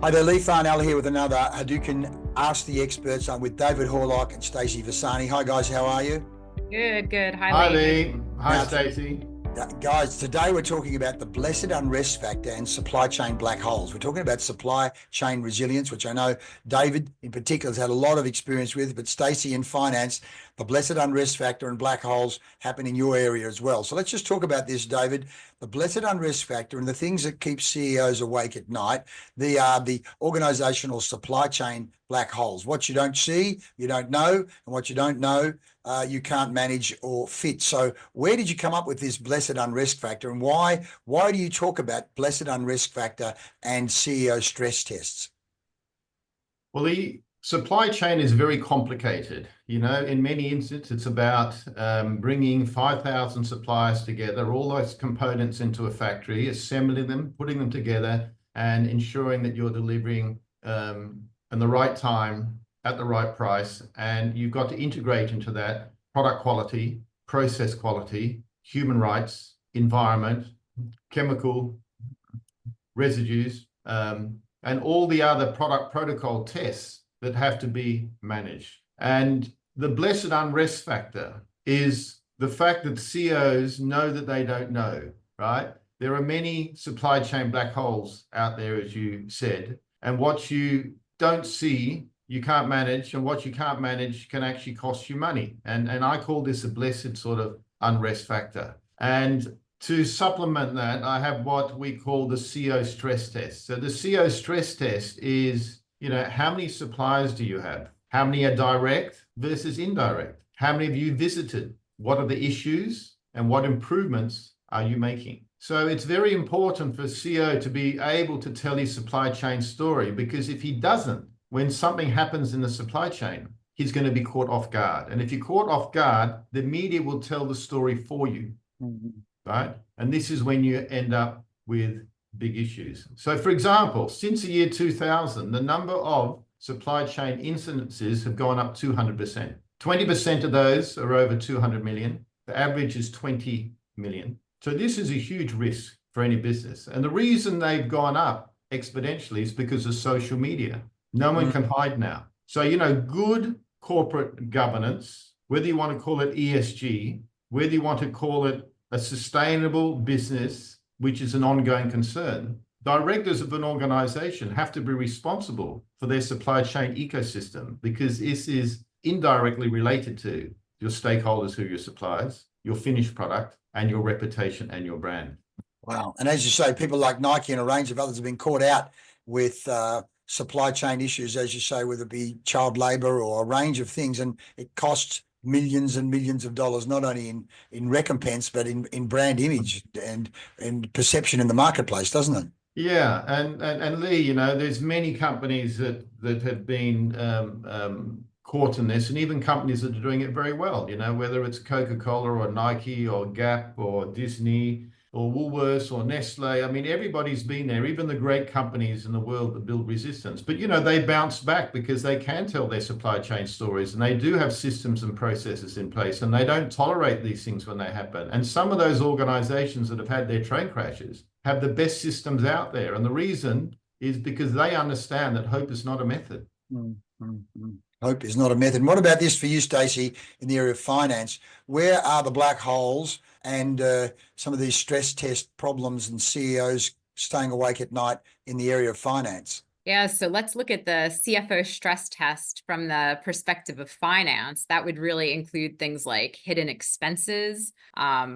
Hi there, 𝗕𝗵𝗴𝗨 here with another Hadouken Ask the Experts. I'm with David 𝗿𝗏𝗏𝗀 and 𝗍𝗏𝗏𝗀𝗏. Hi guys, how are you? Good, good. Hi, Hi Lee. Lee. Hi Now, Stacey. Guys, today we're talking about the blessed unrest factor and supply chain black holes. We're talking about supply chain resilience, which I know David in particular has had a lot of experience with, but Stacey in finance, the blessed unrest factor and black holes happen in your area as well. So let's just talk about this, David. The blessed unrest factor and the things that keep CEOs awake at night, the organizational supply chain black holes. What you don't see, you don't know, and what you don't know, you can't manage or fit. So where did you come up with this blessed unrest factor, and why do you talk about blessed unrest factor and CEO stress tests? Well, the supply chain is very complicated. You know, in many instances, it's about bringing 5,000 suppliers together, all those components into a factory, assembling them, putting them together, and ensuring that you're delivering in the right time, at the right price. And you've got to integrate into that product quality, process quality, human rights, environment, chemical residues, and all the other product protocol tests that have to be managed. And the blessed unrest factor is the fact that CEOs know that they don't know, right? There are many supply chain black holes out there, as you said, and what you don't see, you can't manage, and what you can't manage can actually cost you money. And I call this a blessed sort of unrest factor. And to supplement that, I have what we call the CEO stress test. So the CEO stress test is, you know, how many suppliers do you have? How many are direct versus indirect? How many have you visited? What are the issues and what improvements are you making? So it's very important for CEO to be able to tell his supply chain story, because if he doesn't, when something happens in the supply chain, he's going to be caught off guard. And if you're caught off guard, the media will tell the story for you. Right? And this is when you end up with big issues. So for example, since the year 2000, the number of supply chain incidences have gone up 200%. 20% of those are over 200 million. The average is 20 million. So this is a huge risk for any business. And the reason they've gone up exponentially is because of social media. No one can hide now. So, you know, good corporate governance, whether you want to call it ESG, whether you want to call it a sustainable business, which is an ongoing concern, directors of an organization have to be responsible for their supply chain ecosystem, because this is indirectly related to your stakeholders, who are your suppliers, your finished product, and your reputation and your brand. Wow. And as you say, people like Nike and a range of others have been caught out with supply chain issues, as you say, whether it be child labor or a range of things, and it costs millions and millions of dollars, not only in recompense, but in brand image and perception in the marketplace, doesn't it? Yeah, and Lee, you know, there's many companies that have been caught in this, and even companies that are doing it very well, you know, whether it's Coca-Cola or Nike or Gap or Disney or Woolworths or Nestle. I mean, everybody's been there, even the great companies in the world that build resistance. But, you know, they bounce back because they can tell their supply chain stories, and they do have systems and processes in place, and they don't tolerate these things when they happen. And some of those organizations that have had their train crashes have the best systems out there. And the reason is because they understand that hope is not a method. Hope is not a method. And what about this for you, Stacey, in the area of finance? Where are the black holes and some of these stress test problems and CEOs staying awake at night in the area of finance? Yeah, so let's look at the CFO stress test from the perspective of finance. That would really include things like hidden expenses,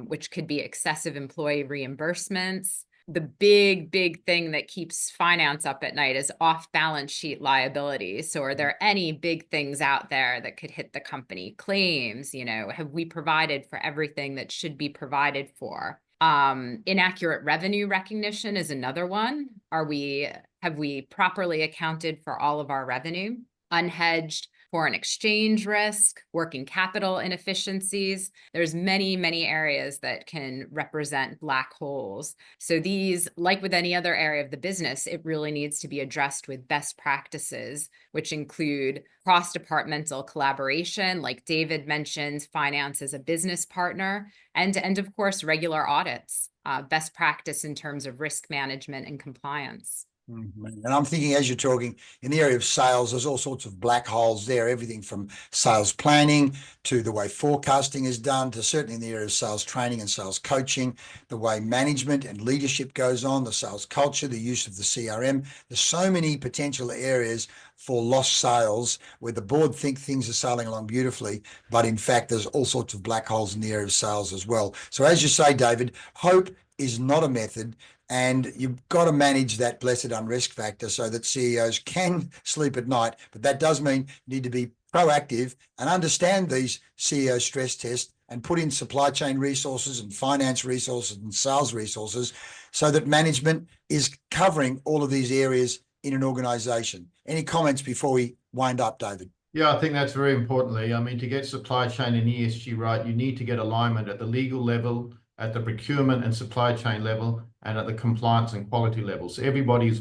which could be excessive employee reimbursements. The big thing that keeps finance up at night is off-balance sheet liabilities. So are there any big things out there that could hit the company? Claims, you know, have we provided for everything that should be provided for? Inaccurate revenue recognition is another one. Have we properly accounted for all of our revenue? Unhedged foreign exchange risk, working capital inefficiencies. There's many areas that can represent black holes. So these, like with any other area of the business, it really needs to be addressed with best practices, which include cross-departmental collaboration, like David mentioned, finance as a business partner, and of course, regular audits, best practice in terms of risk management and compliance. And I'm thinking, as you're talking, in the area of sales, there's all sorts of black holes there, everything from sales planning to the way forecasting is done, to certainly in the area of sales training and sales coaching, the way management and leadership goes on, the sales culture, the use of the CRM. There's so many potential areas for lost sales where the board think things are sailing along beautifully, but in fact, there's all sorts of black holes in the area of sales as well. So as you say, David, hope is not a method. And you've got to manage that blessed unrest factor so that CEOs can sleep at night. But that does mean you need to be proactive and understand these CEO stress tests and put in supply chain resources and finance resources and sales resources so that management is covering all of these areas in an organization. Any comments before we wind up, David? Yeah, I think that's very importantly. I mean, to get supply chain and ESG right, you need to get alignment at the legal level, at the procurement and supply chain level, and at the compliance and quality level. So everybody's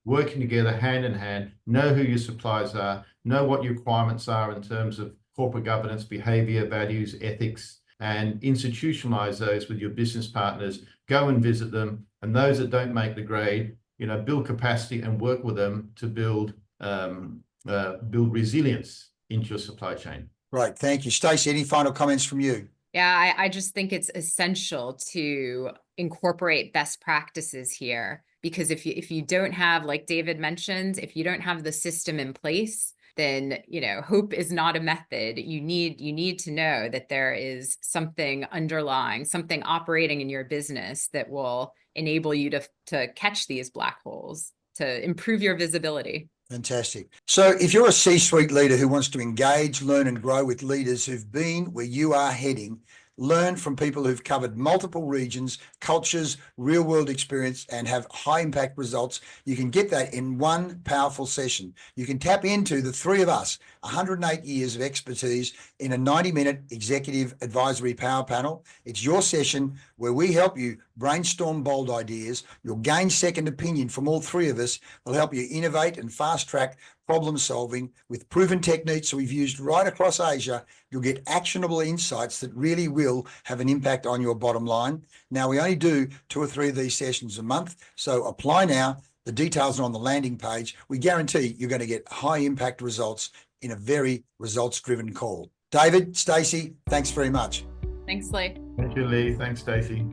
working together hand in hand, know who your suppliers are, know what your requirements are in terms of corporate governance, behavior, values, ethics, and institutionalize those with your business partners. Go and visit them. And those that don't make the grade, build capacity and work with them to build resilience into your supply chain. Right. Thank you. Stacey, any final comments from you? Yeah, I just think it's essential to incorporate best practices here, because if you don't have, like David mentioned, if you don't have the system in place, then hope is not a method. You need to know that there is something underlying, something operating in your business that will enable you to catch these black holes, to improve your visibility. Fantastic. So if you're a C-suite leader who wants to engage, learn and grow with leaders who've been where you are heading, learn from people who've covered multiple regions, cultures, real world experience, and have high impact results, you can get that in one powerful session. You can tap into the three of us, 108 years of expertise in a 90-minute executive advisory power panel. It's your session where we help you brainstorm bold ideas. You'll gain second opinion from all three of us. We'll help you innovate and fast track problem solving with proven techniques we've used right across Asia. You'll get actionable insights that really will have an impact on your bottom line. Now, we only do 2 or 3 of these sessions a month, so apply now. The details are on the landing page. We guarantee you're going to get high impact results in a very results-driven call. David, Stacey, thanks very much. Thanks, Lee. Thank you, Lee. Thanks, Stacey.